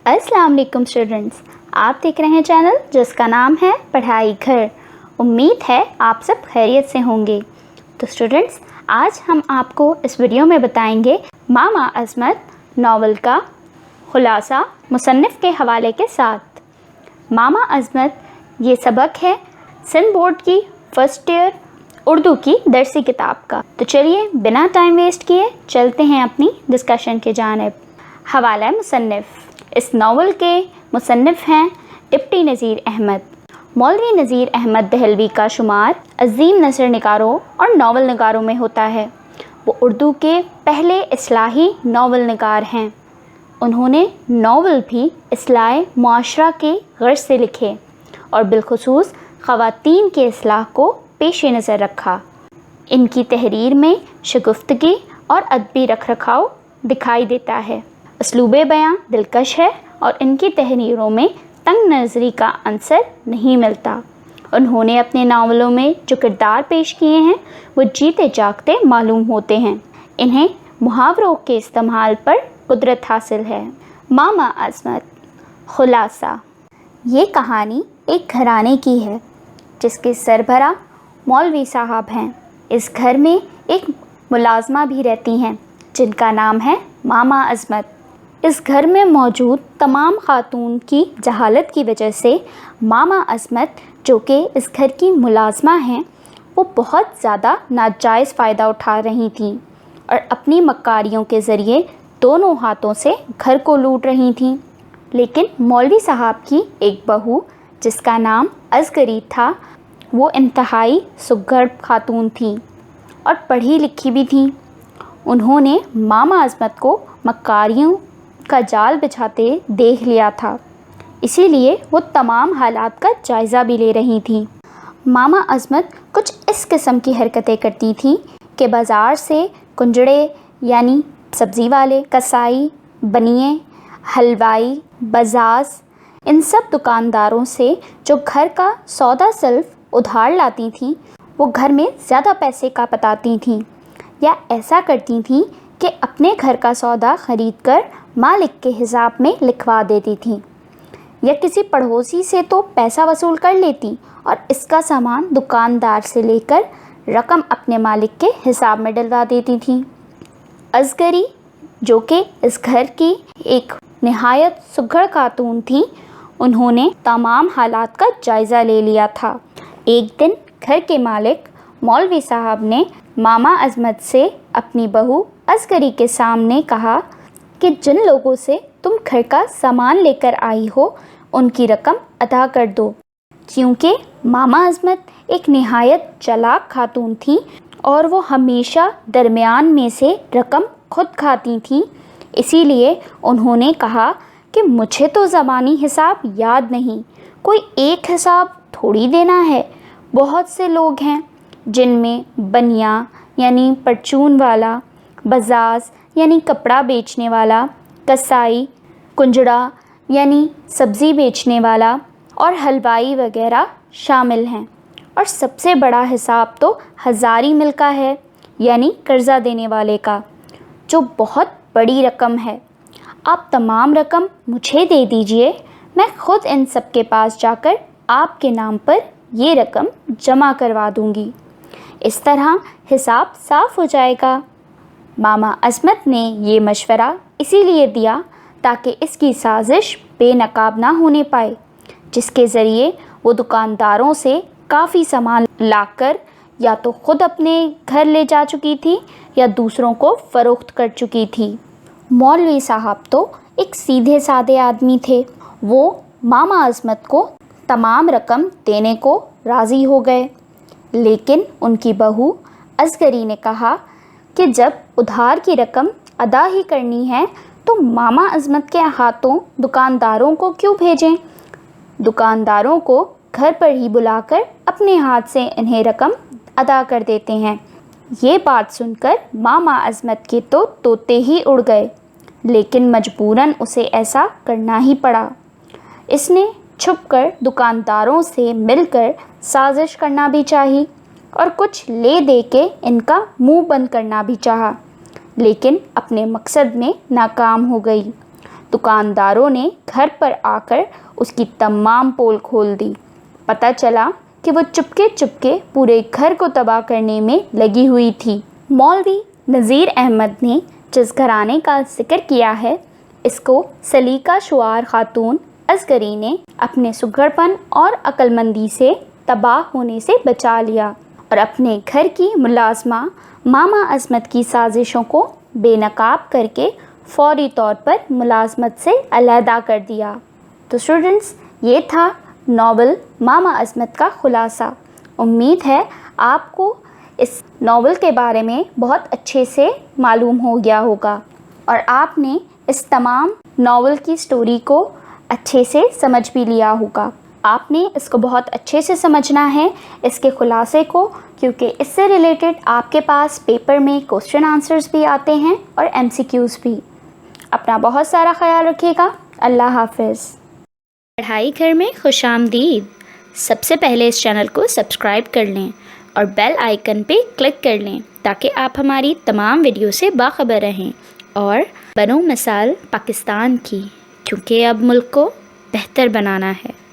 अस्सलाम वालेकुम स्टूडेंट्स, आप देख रहे हैं चैनल जिसका नाम है पढ़ाई घर। उम्मीद है आप सब खैरियत से होंगे। तो स्टूडेंट्स, आज हम आपको इस वीडियो में बताएंगे मामा अज़मत नावल का खुलासा मुसन्निफ़ के हवाले के साथ। मामा अज़मत ये सबक है सिंध बोर्ड की फर्स्ट ईयर उर्दू की दरसी किताब का। तो चलिए बिना टाइम वेस्ट किए चलते हैं अपनी डिस्कशन के जानिब। हवाला मुसन्निफ़, इस नावल के मुसन्निफ़ हैं डिप्टी नज़ीर अहमद। मौलवी नज़ीर अहमद दहलवी का शुमार अज़ीम नसर निगारों और नावल निगारों में होता है। वो उर्दू के पहले इस्लाही नावल निगार हैं। उन्होंने नावल भी इस्लाह मुआशरा के गर्ज से लिखे और बिलखुसूस ख़वातीन के इस्लाह को पेश नज़र रखा। इनकी तहरीर में शगुफ्तगी और अदबी रख रखाव दिखाई देता है। उसलूबे बयां दिलकश है और इनकी तहरीरों में तंग नज़री का अंसर नहीं मिलता। उन्होंने अपने नावलों में जो किरदार पेश किए हैं वो जीते जागते मालूम होते हैं। इन्हें मुहावरों के इस्तेमाल पर कुदरत हासिल है। मामा अज़मत खुलासा, ये कहानी एक घराने की है जिसके सरबरा मौलवी साहब हैं। इस घर में एक मुलाजमा भी रहती हैं जिनका नाम है मामा अज़मत। इस घर में मौजूद तमाम खातून की जहालत की वजह से मामा अज़मत, जो कि इस घर की मुलाजमा हैं, वो बहुत ज़्यादा नाजायज़ फ़ायदा उठा रही थीं और अपनी मक्कारियों के ज़रिए दोनों हाथों से घर को लूट रही थीं। लेकिन मौलवी साहब की एक बहू जिसका नाम असगरी था, वो इंतहाई सुघड़ खातून थी और पढ़ी लिखी भी थी। उन्होंने मामा अज़मत को मक्कारियों का जाल बिछाते देख लिया था, इसीलिए वो तमाम हालात का जायज़ा भी ले रही थी। मामा अज़मत कुछ इस किस्म की हरकतें करती थी कि बाज़ार से कुंजड़े यानी सब्ज़ी वाले, कसाई, बनिए, हलवाई, बजाज, इन सब दुकानदारों से जो घर का सौदा सिर्फ उधार लाती थीं, वो घर में ज़्यादा पैसे का बताती थीं या ऐसा करती थीं कि अपने घर का सौदा ख़रीद कर मालिक के हिसाब में लिखवा देती थी या किसी पड़ोसी से तो पैसा वसूल कर लेती और इसका सामान दुकानदार से लेकर रकम अपने मालिक के हिसाब में डलवा देती थी। असगरी, जो कि इस घर की एक नहायत सुघड़ खातून थी, उन्होंने तमाम हालात का जायज़ा ले लिया था। एक दिन घर के मालिक मौलवी साहब ने मामा अज़मत से अपनी बहू असगरी के सामने कहा कि जिन लोगों से तुम घर का सामान लेकर आई हो उनकी रकम अदा कर दो। क्योंकि मामा अज़मत एक नहायत चालाक खातून थी और वो हमेशा दरमियान में से रकम खुद खाती थी, इसीलिए उन्होंने कहा कि मुझे तो ज़बानी हिसाब याद नहीं, कोई एक हिसाब थोड़ी देना है। बहुत से लोग हैं जिनमें बनिया यानी परचून वाला, बजाज यानी कपड़ा बेचने वाला, कसाई, कुंजड़ा यानी सब्ज़ी बेचने वाला और हलवाई वगैरह शामिल हैं। और सबसे बड़ा हिसाब तो हज़ारी मिल का है यानी कर्ज़ा देने वाले का, जो बहुत बड़ी रकम है। आप तमाम रकम मुझे दे दीजिए, मैं ख़ुद इन सब के पास जाकर आपके नाम पर ये रकम जमा करवा दूँगी। इस तरह हिसाब साफ़ हो जाएगा। मामा अज़मत ने ये मशवरा इसीलिए दिया ताकि इसकी साजिश बेनकाब ना होने पाए, जिसके ज़रिए वो दुकानदारों से काफ़ी सामान लाकर या तो ख़ुद अपने घर ले जा चुकी थी या दूसरों को फ़रोख्त कर चुकी थी। मौलवी साहब तो एक सीधे साधे आदमी थे। वो मामा अज़मत को तमाम रकम देने को राज़ी हो गए, लेकिन उनकी बहू असगरी ने कहा कि जब उधार की रकम अदा ही करनी है तो मामा अज़मत के हाथों दुकानदारों को क्यों भेजें? दुकानदारों को घर पर ही बुलाकर अपने हाथ से इन्हें रकम अदा कर देते हैं। ये बात सुनकर मामा अज़मत के तो तोते ही उड़ गए, लेकिन मजबूरन उसे ऐसा करना ही पड़ा। इसने छुपकर दुकानदारों से मिलकर साजिश करना भी चाहिए और कुछ ले दे के इनका मुंह बंद करना भी चाहा, लेकिन अपने मकसद में नाकाम हो गई। दुकानदारों ने घर पर आकर उसकी तमाम पोल खोल दी। पता चला कि वो चुपके चुपके पूरे घर को तबाह करने में लगी हुई थी। मौलवी नज़ीर अहमद ने जिस घराने का जिक्र किया है, इसको सलीका शुआर खातून असगरी ने अपने सुघड़पन और अक्लमंदी से तबाह होने से बचा लिया और अपने घर की मुलाजमा मामा अज़मत की साजिशों को बेनकाब करके फौरी तौर पर मुलाजमत से अलहदा कर दिया। तो स्टूडेंट्स, ये था नावल मामा अज़मत का खुलासा। उम्मीद है आपको इस नावल के बारे में बहुत अच्छे से मालूम हो गया होगा और आपने इस तमाम नावल की स्टोरी को अच्छे से समझ भी लिया होगा। आपने इसको बहुत अच्छे से समझना है, इसके खुलासे को, क्योंकि इससे रिलेटेड आपके पास पेपर में क्वेश्चन आंसर्स भी आते हैं और MCQs भी। अपना बहुत सारा ख्याल रखिएगा। अल्लाह हाफ़िज़। पढ़ाई घर में खुशामदीद। सबसे पहले इस चैनल को सब्सक्राइब कर लें और बेल आइकन पे क्लिक कर लें ताकि आप हमारी तमाम वीडियो से बाखबर रहें और बनो मिसाल पाकिस्तान की, क्योंकि अब मुल्क को बेहतर बनाना है।